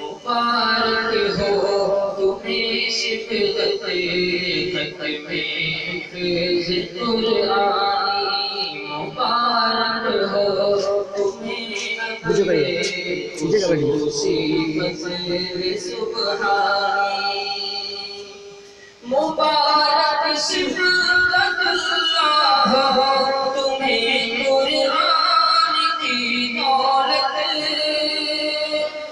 مبارک ہو تمہیں شفقت ختم حفظ قرآنی مبارک ہو تمہیں خصوصی فضل سبحانی مبارک شفقت اللہ ہو تمہیں قرآن کی دولت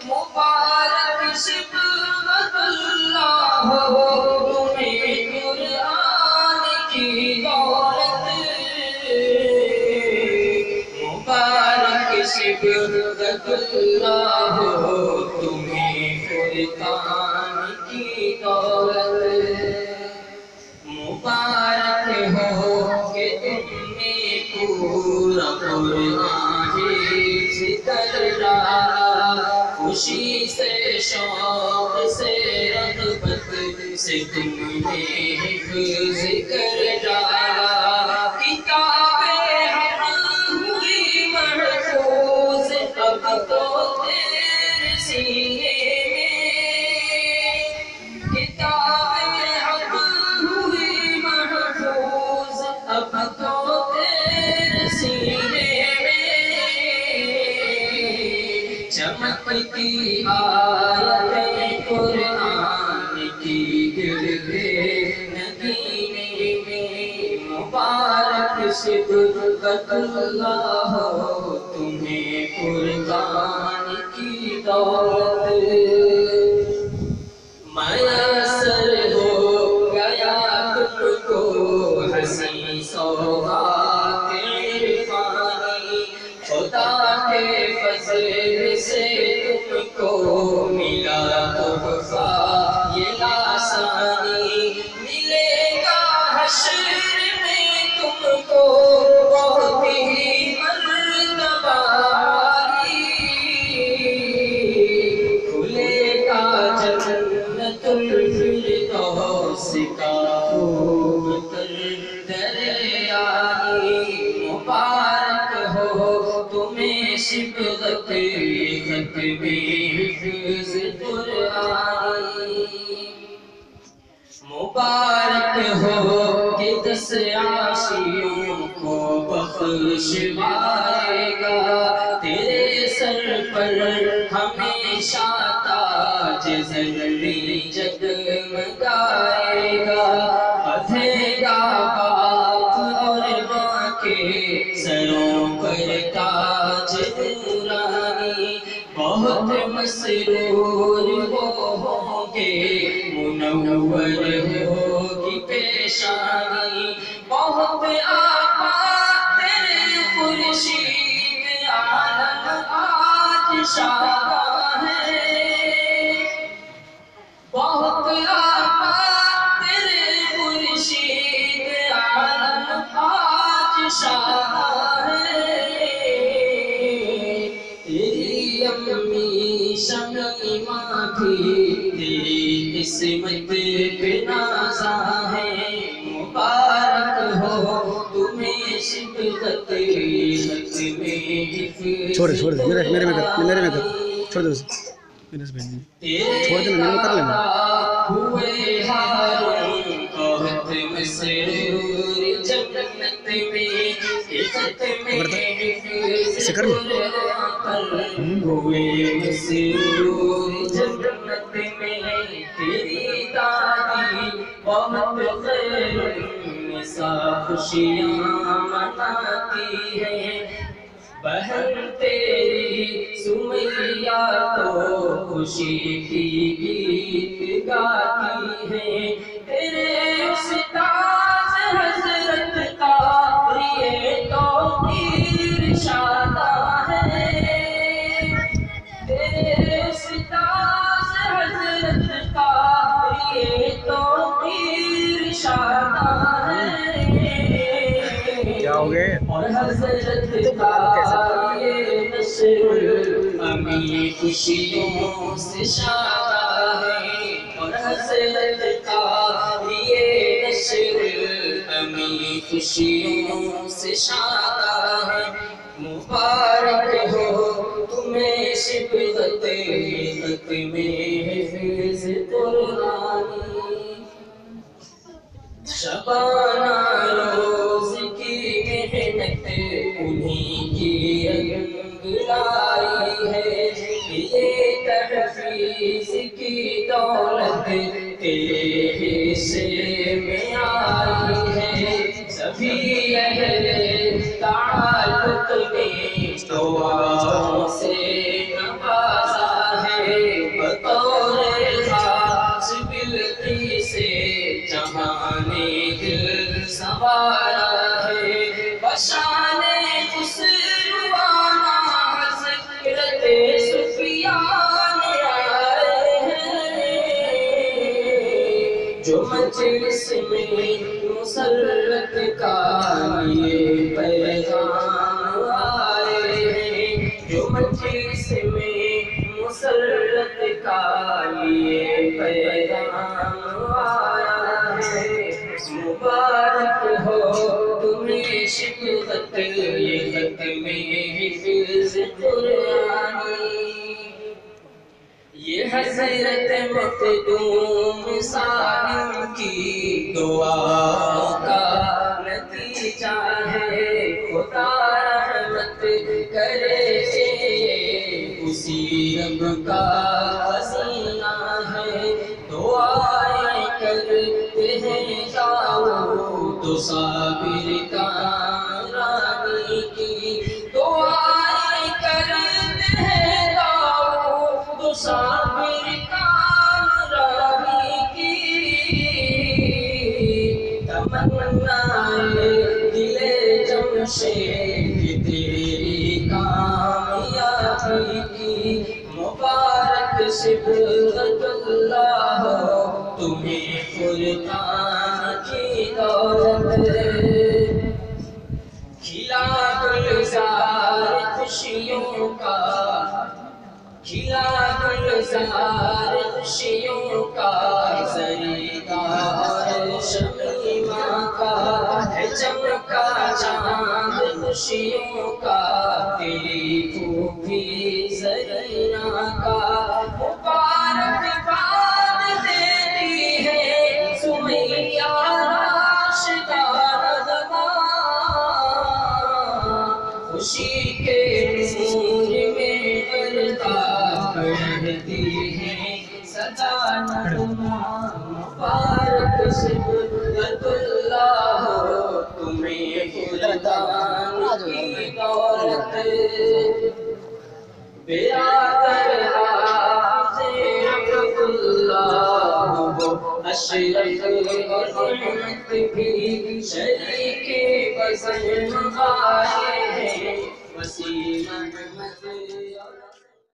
مبارک شفقت اللہ ہو تمہیں قرآن کی دولت مبارک شفقت اللہ ہو تمہیں فرقان کی دولت مبارک ہو کہ تم نے پورا قرآن حفظ کر ڈالا خوشی سے شوق سے رغبت سے تم نے حفظ کر ڈالا کتابیں حق ہوئی محفوظ اب تو تیرے سینے میں کتابیں حق ہوئی محفوظ اب تو تیرے سینے میں چمکتی آیتیں قرآن کی گردے نگینے میں مبارک شفقت اللہ ہو تمہیں قرآن کی دولت میسر ہو گیا تم کو حسین سوغات عرفانی خدا کے فضل سے تم کو ملا تحفہ یہ لاسانی ملے گا حشر میں تم کو بہت ہی مرتبہ کھلے گا جنت الفردوس کا خوب تر دریانی مبارک ہو تمہیں شفقت ختم حفظ قرآنی مبارک ہو کہ 10 عاشیوں کو بخشوائے گا تیرے سر پر ہمیشہ تاج زریں جگمگائے گا بدھے گا باپ اور ماں کے سروں پر تاج نورانی بہت مسرور وہ ہوں گے منور ہوگی پیشانی بہت آقا تیرے خورشید عالم آج شاداں ہے بہت آقا تیرے خورشید عالم آج شاداں ہے تیری امی شمیمہ بھی تیری قسمت پہ نازاں ہے مبارک ہو تمہیں شفقت ختم حفظ چھوڑ میرے میں کر چھوڑ دے اسے میرے سے بھیج دیں چھوڑ دے میرے میں کر لینا ہوئے ہارون بہت مسرور جنت میں عزت میں حفظ قرآن ہوئے مسرور جنت میں تیری دادی بہت خیر النساء خوشیاں مناتی ہے بہن تیری سمیہ تو خوشی کی گیت گاتی ہے تیرے استاد حضرت قاری توقیر شاداں ہے تیرے استاد حضرت قاری توقیر شاداں ہے کیا ہو گئے اور حضرت قاری نصر امی خوشیوں سے شاداں ہے اور حضرت قاری نصر امی خوشیوں سے شاداں ہے مبارک ہو تمہیں شفقت میں حفظ قرآنی شبانہ روز کی محنت انہیں کی انگلائی ہے یہ تحفیظ کی دولت تیرے حصے میں آئی ہے سبھی اہل تعلق نے دعاؤں سے نوازا ہے بطور خاص بلقیس سے جہان دل سنوارا ہے بشان خسروانہ حضرت سفیان آئے ہیں جو مجلس میں مسرت کا یہ پیغام آئے ہیں جو مجلس میں مسرت کا یہ پیغام آیا ہے مبارک ہو تمہیں شفقت یہ ختم حفظ قرآنی یہ حضرت مخدوم سالم کی دعا کا نتیجہ ہے خدا رحمت کرے اسی رب کا خزینہ ہے دعائیں کرتے ہیں داؤد صابر کامرانی کی دعائیں کرتے ہیں داؤد صابر کامرانی کی تمنا دل جمشید تیری کامیابی کی مبارک صبغت اللہ ہو تمہیں فرقان کی دولت کھلا گلزار خوشیوں کا کھلا گلزار خوشیوں کا زریدار شمیمہ کا ہے چمکا چاند خوشیوں کا تیری پھوپھی زرینہ کا مبارک باد دیتی ہے سمیہ راشدہ خوشی کے نور میں غرقہ کرتی ہے سدا نغمہ مبارک صبغت اللہ ہو تمہیں فرقان کی دولت برادر حافظ عبداللہ ہو اشرف اور رحمت بھی شریک وزن آئے ہیں وسیم احمد